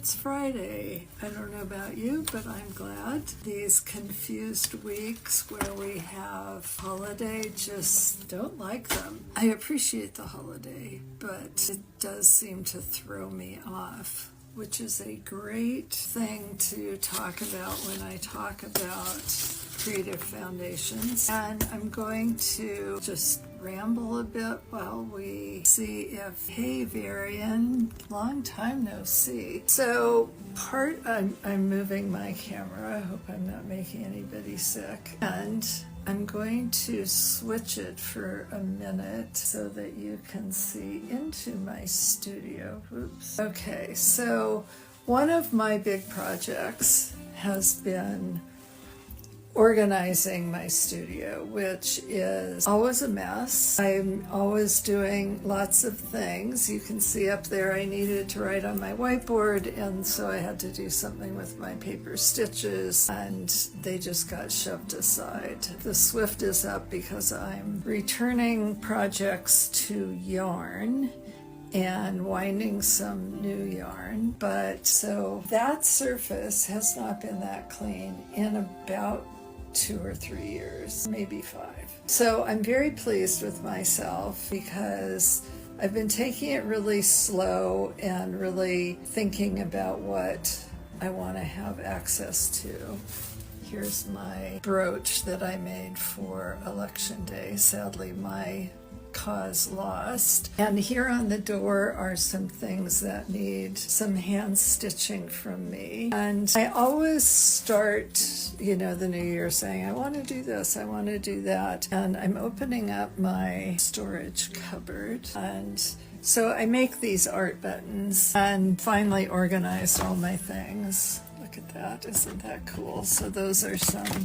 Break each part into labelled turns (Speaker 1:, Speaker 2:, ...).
Speaker 1: it's Friday. I don't know about you, but I'm glad. These confused weeks where we have holiday, just don't like them. I appreciate the holiday, but it does seem to throw me off, which is a great thing to talk about when I talk about creative foundations. And I'm going to just ramble a bit while we see if, hey Varian, long time no see. So I'm moving my camera. I hope I'm not making anybody sick. And I'm going to switch it for a minute so that you can see into my studio. Oops. Okay, so one of my big projects has been organizing my studio, which is always a mess. I'm always doing lots of things. You can see up there I needed to write on my whiteboard, and so I had to do something with my paper stitches, and they just got shoved aside. The Swift is up because I'm returning projects to yarn and winding some new yarn. But so that surface has not been that clean in about 2 or 3 years, maybe 5. So I'm very pleased with myself because I've been taking it really slow and really thinking about what I want to have access to. Here's my brooch that I made for Election Day. Sadly, my cause lost. And here on the door are some things that need some hand stitching from me. And I always start, the new year saying, I want to do this, I want to do that. And I'm opening up my storage cupboard. And so I make these art buttons and finally organized all my things. Look at that, isn't that cool? So those are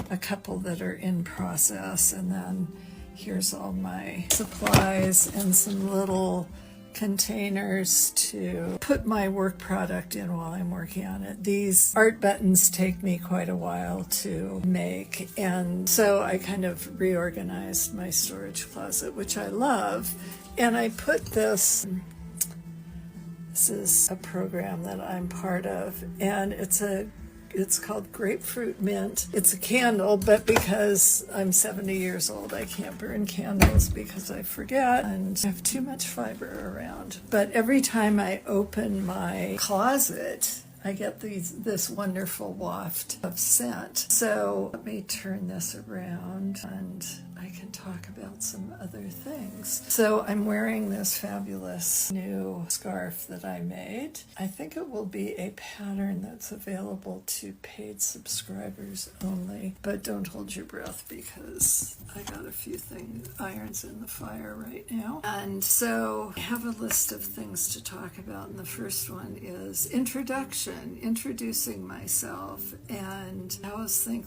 Speaker 1: a couple that are in process, and then here's all my supplies and some little containers to put my work product in while I'm working on it. These art buttons take me quite a while to make, and so I kind of reorganized my storage closet, which I love, and I put this is a program that I'm part of, and it's called Grapefruit Mint. It's a candle, but because I'm 70 years old, I can't burn candles because I forget and I have too much fiber around. But every time I open my closet, I get this wonderful waft of scent. So let me turn this around and I can talk about some other things. So I'm wearing this fabulous new scarf that I made. I think it will be a pattern that's available to paid subscribers only, but don't hold your breath because I got a few irons in the fire right now. And so I have a list of things to talk about, and the first one is introducing myself. And I always think,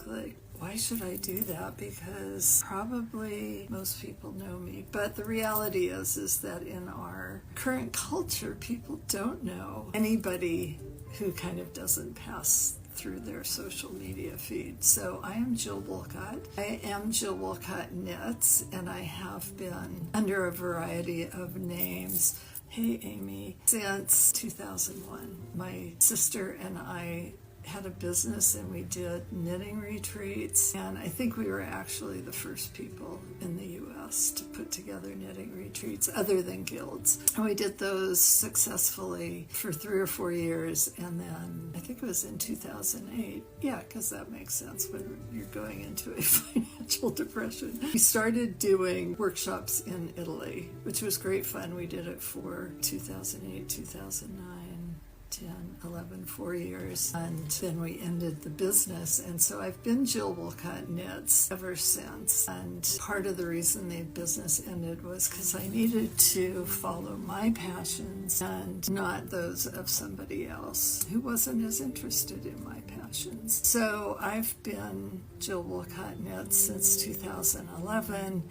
Speaker 1: why should I do that? Because probably most people know me. But the reality is that in our current culture, people don't know anybody who kind of doesn't pass through their social media feed. So I am Jill Wolcott. I am Jill Wolcott Knits, and I have been under a variety of names. Hey Amy, since 2001. My sister and I had a business and we did knitting retreats, and I think we were actually the first people in the US to put together knitting retreats other than guilds, and we did those successfully for 3 or 4 years, and then I think it was in 2008, because that makes sense when you're going into a financial depression, we started doing workshops in Italy, which was great fun. We did it for 2008, 2009, 10, 11, 4 years, and then we ended the business. And so I've been Jill Wolcott Knits ever since. And part of the reason the business ended was because I needed to follow my passions and not those of somebody else who wasn't as interested in my passions. So I've been Jill Wolcott Knits since 2011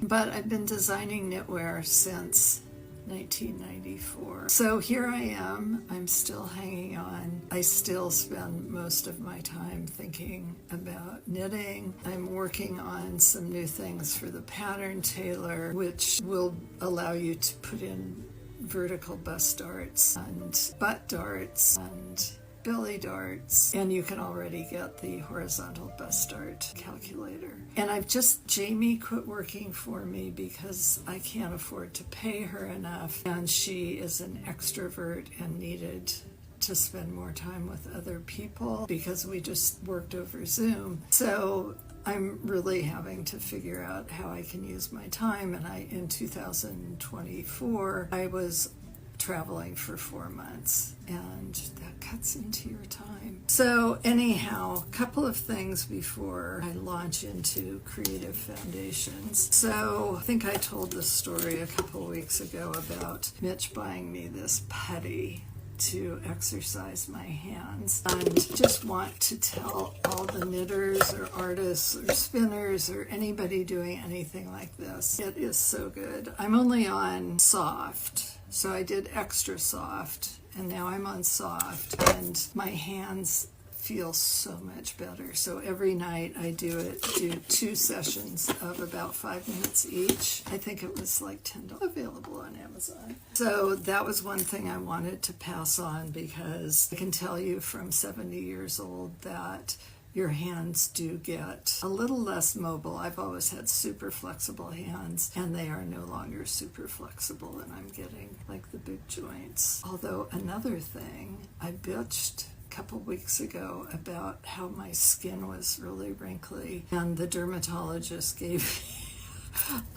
Speaker 1: but I've been designing knitwear since 1994. So here I am. I'm still hanging on. I still spend most of my time thinking about knitting. I'm working on some new things for the pattern tailor, which will allow you to put in vertical bust darts and butt darts and belly darts, and you can already get the horizontal bust dart calculator. And Jamie quit working for me because I can't afford to pay her enough, and she is an extrovert and needed to spend more time with other people because we just worked over Zoom. So I'm really having to figure out how I can use my time. And in 2024, I was traveling for 4 months, and that cuts into your time. So anyhow, a couple of things before I launch into creative foundations. So I think I told this story a couple weeks ago about Mitch buying me this putty to exercise my hands, and just want to tell all the knitters or artists or spinners or anybody doing anything like this, it is so good. I'm only on soft, so I did extra soft, and now I'm on soft, and my hands feel so much better. So every night I do 2 sessions of about 5 minutes each. I think it was like $10, available on Amazon. So that was one thing I wanted to pass on, because I can tell you from 70 years old that your hands do get a little less mobile. I've always had super flexible hands, and they are no longer super flexible, and I'm getting like the big joints. Although another thing, I bitched couple weeks ago about how my skin was really wrinkly, and the dermatologist gave me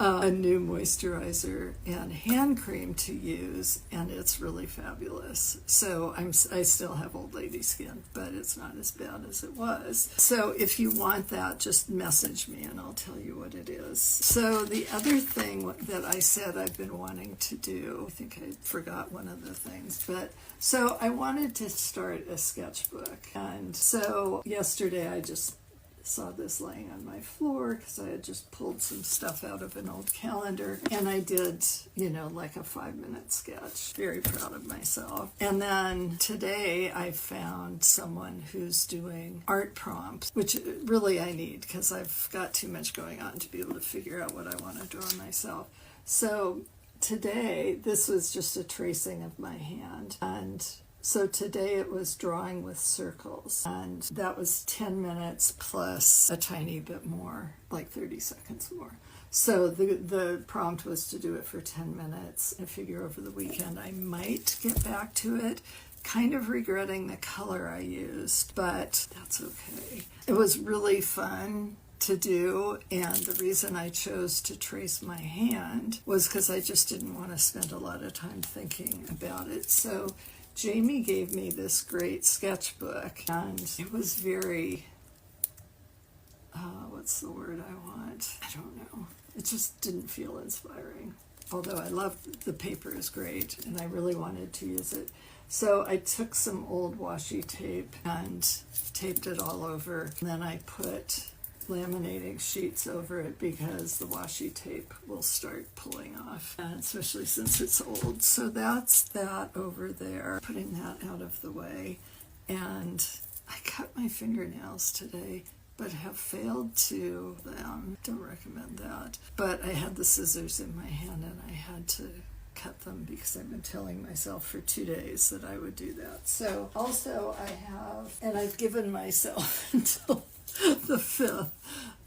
Speaker 1: a new moisturizer and hand cream to use, and it's really fabulous. So I still have old lady skin, but it's not as bad as it was. So if you want that, just message me and I'll tell you what it is. So the other thing that I said I've been wanting to do, I think I forgot one of the things, but so I wanted to start a sketchbook. And so yesterday I just saw this laying on my floor because I had just pulled some stuff out of an old calendar, and I did, like a 5-minute sketch. Very proud of myself. And then today I found someone who's doing art prompts, which really I need because I've got too much going on to be able to figure out what I want to draw myself. So today, this was just a tracing of my hand, and so today it was drawing with circles, and that was 10 minutes plus a tiny bit more, like 30 seconds more. So the prompt was to do it for 10 minutes. I figure over the weekend I might get back to it, kind of regretting the color I used, but that's okay. It was really fun to do, and the reason I chose to trace my hand was because I just didn't want to spend a lot of time thinking about it. So Jamie gave me this great sketchbook, and it was very, what's the word I want? I don't know. It just didn't feel inspiring. Although I loved the paper is great, and I really wanted to use it. So I took some old washi tape and taped it all over, and then I put laminating sheets over it because the washi tape will start pulling off, and especially since it's old. So that's that over there, putting that out of the way. And I cut my fingernails today, but have failed to them. Don't recommend that. But I had the scissors in my hand and I had to cut them because I've been telling myself for 2 days that I would do that. So also I have, and I've given myself until the 5th,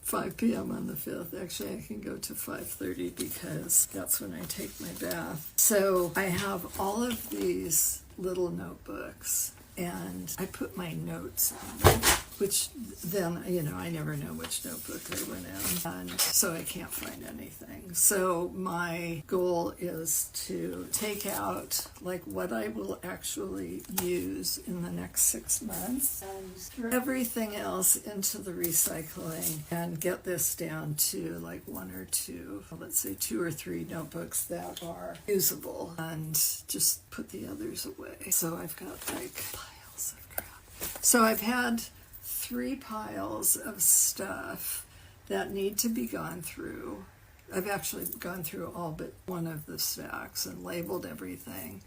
Speaker 1: 5 p.m. on the 5th. Actually, I can go to 5:30 because that's when I take my bath. So I have all of these little notebooks, and I put my notes in them, which then, I never know which notebook they went in, and so I can't find anything. So my goal is to take out like what I will actually use in the next 6 months and throw everything else into the recycling and get this down to like 1 or 2, let's say 2 or 3 notebooks that are usable, and just put the others away. So I've got like piles of crap. So I've had 3 piles of stuff that need to be gone through. I've actually gone through all but one of the stacks and labeled everything.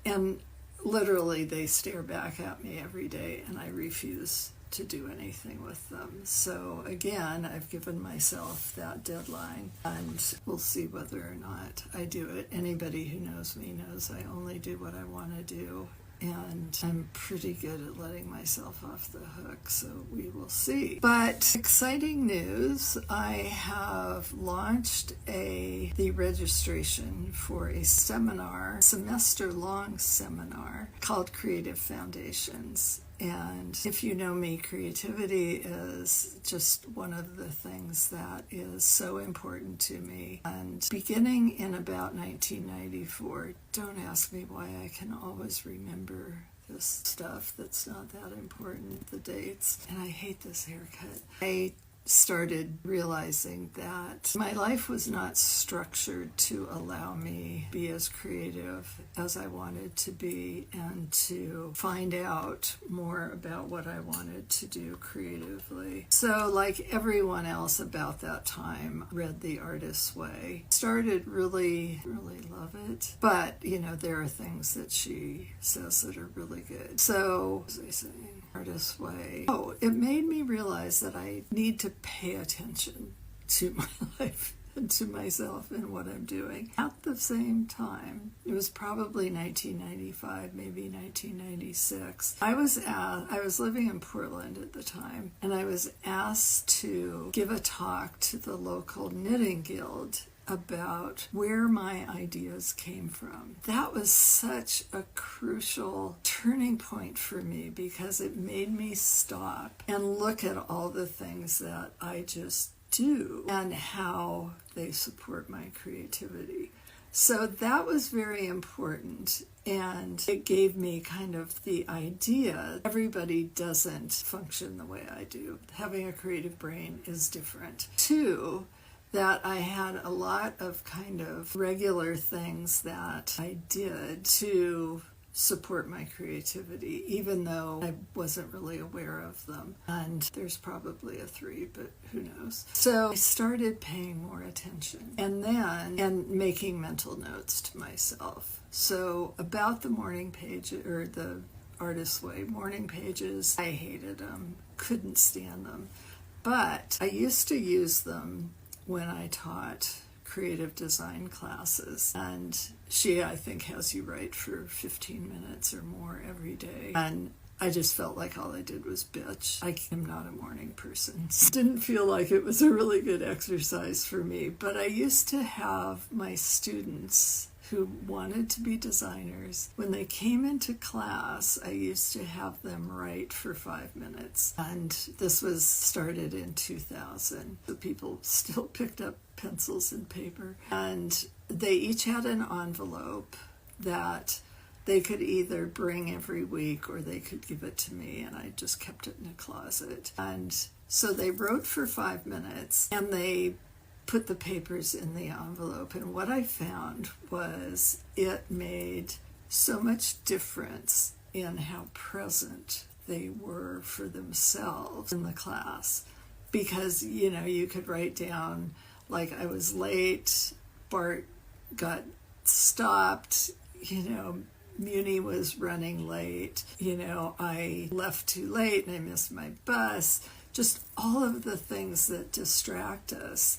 Speaker 1: And literally they stare back at me every day, and I refuse to do anything with them. So again, I've given myself that deadline, and we'll see whether or not I do it. Anybody who knows me knows I only do what I want to do, and I'm pretty good at letting myself off the hook, so we will see. But exciting news, I have launched the registration for a seminar, semester-long seminar called Creative Foundations. And if you know me, creativity is just one of the things that is so important to me. And beginning in about 1994, don't ask me why I can always remember this stuff that's not that important, the dates. And I hate this haircut. I started realizing that my life was not structured to allow me to be as creative as I wanted to be and to find out more about what I wanted to do creatively. So like everyone else about that time, read The Artist's Way. Started really love it. But, there are things that she says that are really good. So, what was I saying? Artist's Way. Oh, it made me realize that I need to pay attention to my life and to myself and what I'm doing. At the same time, it was probably 1995, maybe 1996. I was living in Portland at the time, and I was asked to give a talk to the local knitting guild about where my ideas came from. That was such a crucial turning point for me because it made me stop and look at all the things that I just do and how they support my creativity. So that was very important, and it gave me kind of the idea everybody doesn't function the way I do. Having a creative brain is different. Two, that I had a lot of kind of regular things that I did to support my creativity, even though I wasn't really aware of them. And there's probably a 3, but who knows? So I started paying more attention and making mental notes to myself. So about the morning page, or the Artist's Way morning pages, I hated them, couldn't stand them. But I used to use them when I taught creative design classes, and she, I think, has you write for 15 minutes or more every day, and I just felt like all I did was bitch. I am not a morning person. Didn't feel like it was a really good exercise for me, but I used to have my students who wanted to be designers. When they came into class, I used to have them write for 5 minutes. And this was started in 2000. The people still picked up pencils and paper. And they each had an envelope that they could either bring every week or they could give it to me, and I just kept it in a closet. And so they wrote for 5 minutes, and they put the papers in the envelope, and what I found was it made so much difference in how present they were for themselves in the class, because you could write down, like, I was late, Bart got stopped, Muni was running late, I left too late and I missed my bus, just all of the things that distract us.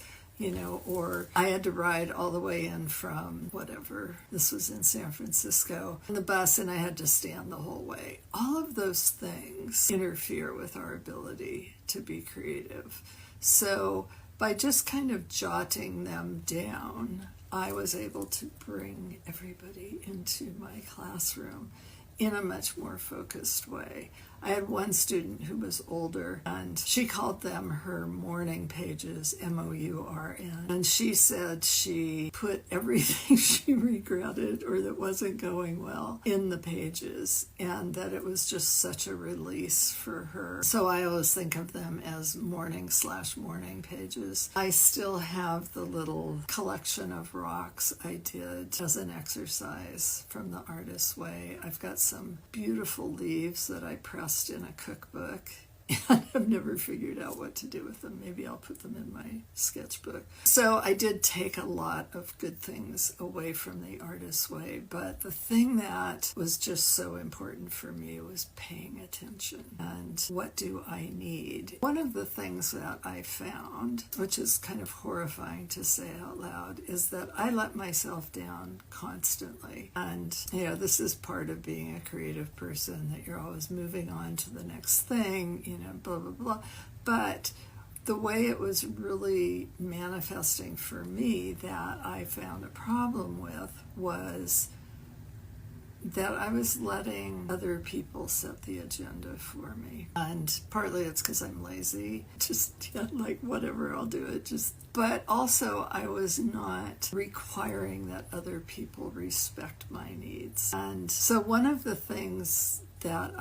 Speaker 1: Or I had to ride all the way in from whatever, this was in San Francisco, on the bus, and I had to stand the whole way. All of those things interfere with our ability to be creative. So by just kind of jotting them down, I was able to bring everybody into my classroom in a much more focused way. I had one student who was older, and she called them her morning pages, MOURN. And she said she put everything she regretted or that wasn't going well in the pages, and that it was just such a release for her. So I always think of them as morning/morning pages. I still have the little collection of rocks I did as an exercise from the Artist's Way. I've got some beautiful leaves that I pressed in a cookbook, and I've never figured out what to do with them. Maybe I'll put them in my sketchbook. So I did take a lot of good things away from the artist's way, but the thing that was just so important for me was paying attention and what do I need. One of the things that I found, which is kind of horrifying to say out loud, is that I let myself down constantly. And, this is part of being a creative person, that you're always moving on to the next thing, blah, blah, blah. But the way it was really manifesting for me that I found a problem with was that I was letting other people set the agenda for me. And partly it's because I'm lazy. Whatever, I'll do it. But also I was not requiring that other people respect my needs. And so one of the things that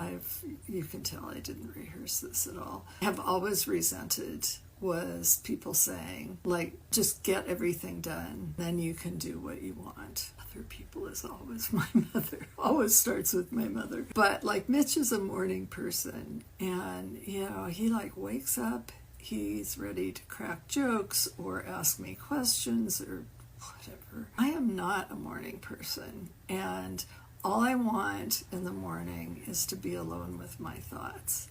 Speaker 1: you can tell I didn't rehearse this at all, have always resented was people saying, just get everything done, then you can do what you want. Other people is always my mother. Always starts with my mother. But Mitch is a morning person, and he wakes up, he's ready to crack jokes or ask me questions or whatever. I am not a morning person, and all I want in the morning is to be alone with my thoughts.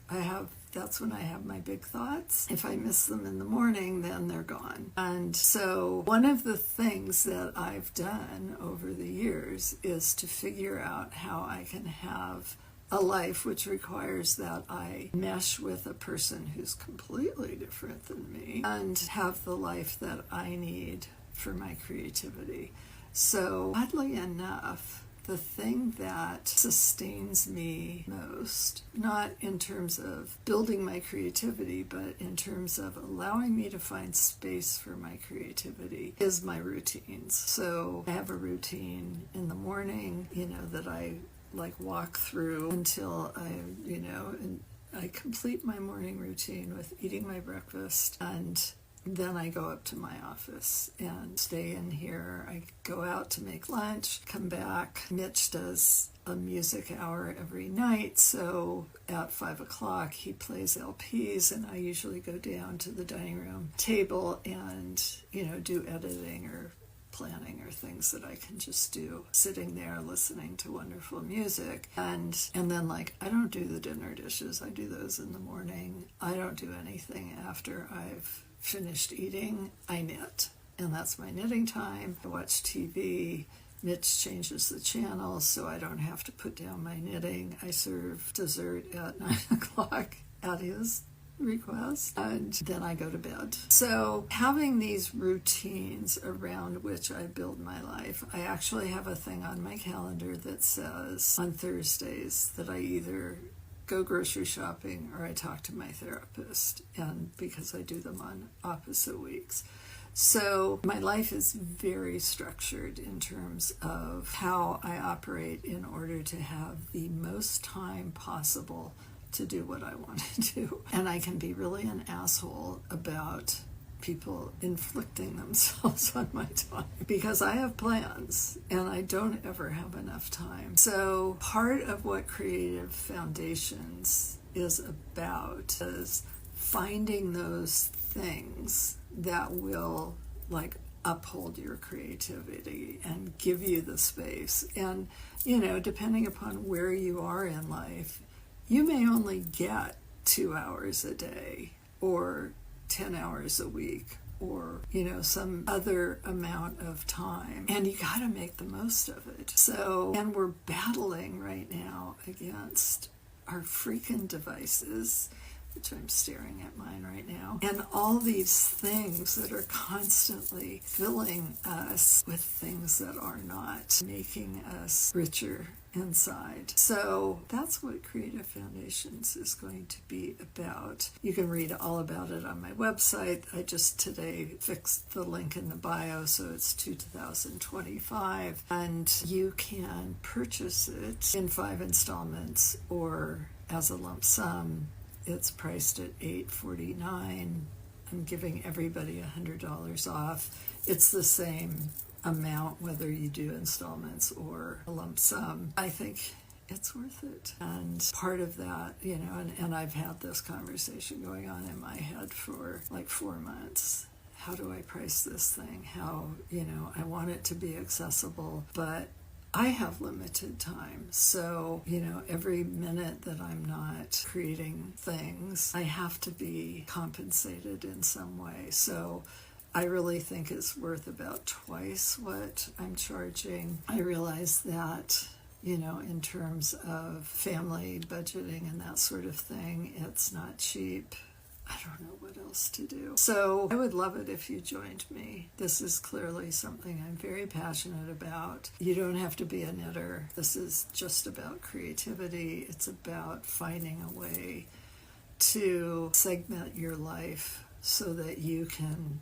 Speaker 1: That's when I have my big thoughts. If I miss them in the morning, then they're gone. And so one of the things that I've done over the years is to figure out how I can have a life which requires that I mesh with a person who's completely different than me and have the life that I need for my creativity. So oddly enough, the thing that sustains me most, not in terms of building my creativity, but in terms of allowing me to find space for my creativity, is my routines. So I have a routine in the morning, that I walk through until I complete my morning routine with eating my breakfast, and then I go up to my office and stay in here. I go out to make lunch, come back. Mitch does a music hour every night, so at 5 o'clock he plays LPs, and I usually go down to the dining room table and, do editing or planning or things that I can just do sitting there listening to wonderful music. And then I don't do the dinner dishes. I do those in the morning. I don't do anything after I've finished eating. I knit, and that's my knitting time. I watch TV. Mitch changes the channel so I don't have to put down my knitting. I serve dessert at 9 o'clock at his request, and then I go to bed. So having these routines around which I build my life, I actually have a thing on my calendar that says on Thursdays that I either go grocery shopping or I talk to my therapist, and because I do them on opposite weeks. So my life is very structured in terms of how I operate in order to have the most time possible to do what I want to do. And I can be really an asshole about people inflicting themselves on my time because I have plans and I don't ever have enough time. So part of what Creative Foundations is about is finding those things that will uphold your creativity and give you the space. And, depending upon where you are in life, you may only get 2 hours a day or 10 hours a week or, some other amount of time. And you got to make the most of it. And we're battling right now against our freaking devices, which I'm staring at mine right now, and all these things that are constantly filling us with things that are not making us richer inside. So that's what Creative Foundations is going to be about. You can read all about it on my website. I just today fixed the link in the bio so it's 2025, and you can purchase it in 5 installments or as a lump sum. It's priced at $8.49. I'm giving everybody $100 off. It's the same amount whether you do installments or a lump sum. I think it's worth it. And part of that, and I've had this conversation going on in my head for like 4 months. How do I price this thing? How, I want it to be accessible, but I have limited time. So, every minute that I'm not creating things, I have to be compensated in some way. So I really think it's worth about twice what I'm charging. I realize that, in terms of family budgeting and that sort of thing, it's not cheap. I don't know what else to do. So I would love it if you joined me. This is clearly something I'm very passionate about. You don't have to be a knitter. This is just about creativity. It's about finding a way to segment your life so that you can,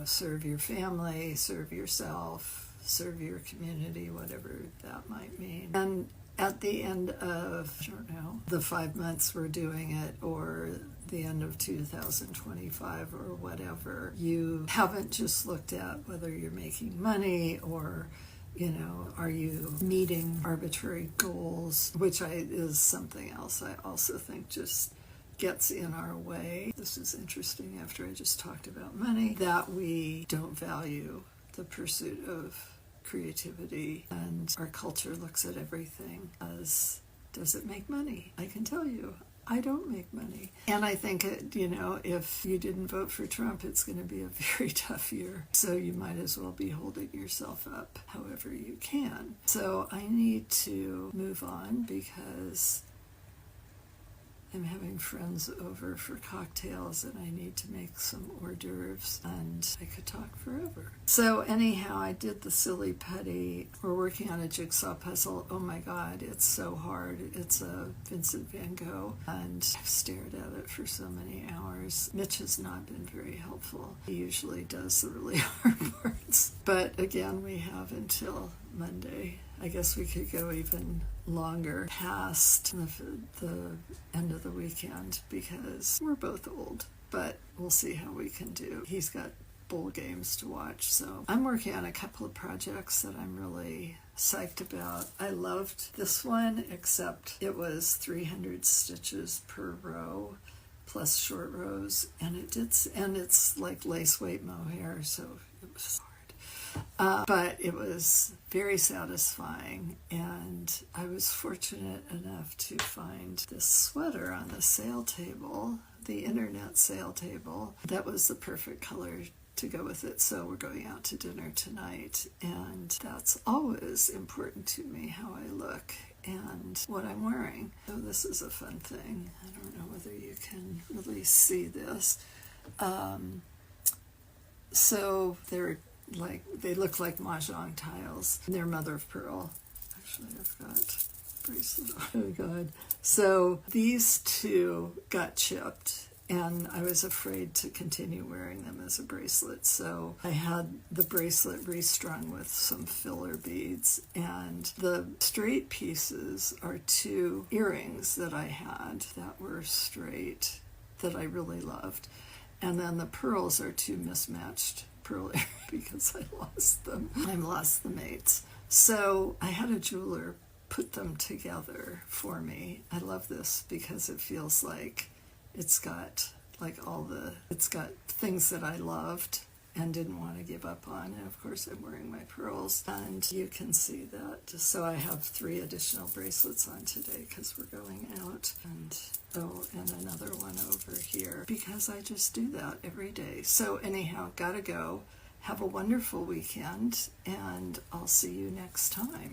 Speaker 1: serve your family, serve yourself, serve your community, whatever that might mean. And at the end of, the 5 months we're doing it, or the end of 2025 or whatever, you haven't just looked at whether you're making money or, are you meeting arbitrary goals, which is something else I also think just gets in our way. This is interesting after I just talked about money, that we don't value the pursuit of creativity, and our culture looks at everything as, does it make money? I can tell you, I don't make money. And I think, if you didn't vote for Trump, it's going to be a very tough year. So you might as well be holding yourself up however you can. So I need to move on because I'm having friends over for cocktails and I need to make some hors d'oeuvres, and I could talk forever. So anyhow, I did the silly putty. We're working on a jigsaw puzzle. Oh my God, it's so hard. It's a Vincent van Gogh, and I've stared at it for so many hours. Mitch has not been very helpful. He usually does the really hard parts. But again, we have until Monday. I guess we could go even longer past the end of the weekend because we're both old, but we'll see how we can do. He's got bowl games to watch, so I'm working on a couple of projects that I'm really psyched about. I loved this one, except it was 300 stitches per row plus short rows, and it's like lace weight mohair, so it was hard. But it was very satisfying, and I was fortunate enough to find this sweater on the sale table, the internet sale table, that was the perfect color to go with it. So we're going out to dinner tonight, and that's always important to me, how I look and what I'm wearing. So this is a fun thing. I don't know whether you can really see this. So they look like mahjong tiles. They're mother of pearl. Actually, I've got bracelet on. Oh God. So these two got chipped, and I was afraid to continue wearing them as a bracelet. So I had the bracelet restrung with some filler beads, and the straight pieces are two earrings that I had that were straight that I really loved. And then the pearls are two mismatched pearl earrings because I lost them. I lost the mates. So I had a jeweler put them together for me. I love this because it feels like it's got things that I loved and didn't want to give up on. And of course I'm wearing my pearls, and you can see that. So I have 3 additional bracelets on today because we're going out, and another one over here because I just do that every day. So anyhow, gotta go. Have a wonderful weekend, and I'll see you next time.